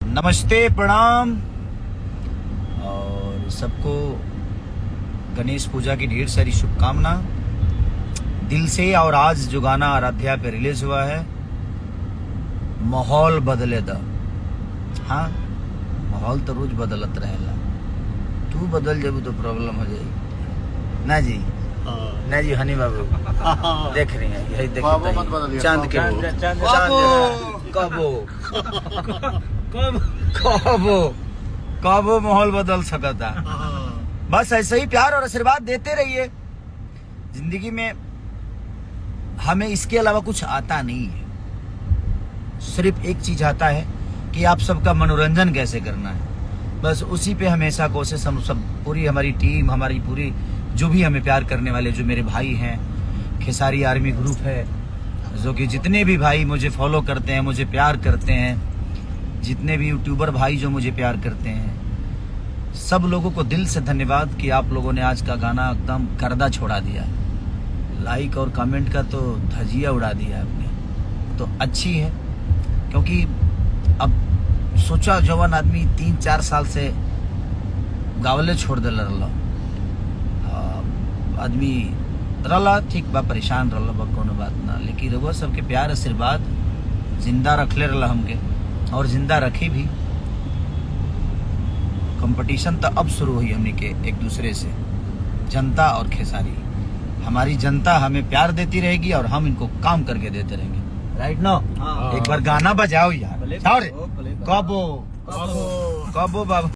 नमस्ते, प्रणाम और सबको गणेश पूजा की ढेर सारी शुभकामना दिल से। और आज जो गाना आराध्या पे रिलीज हुआ है, माहौल बदले द। हाँ, माहौल तो रोज बदलत रहेला, तू बदल जाबू तो प्रॉब्लम हो जाएगी ना जी। ना जी हनी बाबू देख रही है, यही देख चांद के कबो माहौल बदल सकता। बस ऐसे ही प्यार और आशीर्वाद देते रहिए। जिंदगी में हमें इसके अलावा कुछ आता नहीं है, सिर्फ एक चीज आता है कि आप सबका मनोरंजन कैसे करना है। बस उसी पे हमेशा कोशिश हम सब, पूरी हमारी टीम, हमारी पूरी जो भी हमें प्यार करने वाले जो मेरे भाई हैं, खेसारी आर्मी ग्रुप है, जो कि जितने भी भाई मुझे फॉलो करते हैं, मुझे प्यार करते हैं, जितने भी यूट्यूबर भाई जो मुझे प्यार करते हैं, सब लोगों को दिल से धन्यवाद कि आप लोगों ने आज का गाना एकदम गर्दा छोड़ा दिया। लाइक और कमेंट का तो धजिया उड़ा दिया आपने, तो अच्छी है। क्योंकि अब सोचा जवान आदमी 3-4 साल से गावले छोड़ दे रहा आदमी रला, ठीक बा, परेशान रहा बा, कोनो बात ना, लेकिन रउआ सबके प्यार आशीर्वाद जिंदा रखले रहा हमके, और जिंदा रखे भी। कंपटीशन तो अब शुरू हुई हमने के एक दूसरे से, जनता और खेसारी। हमारी जनता हमें प्यार देती रहेगी और हम इनको काम करके देते रहेंगे। राइट नो? एक बार गाना बजाओ यार, कबो बाबा।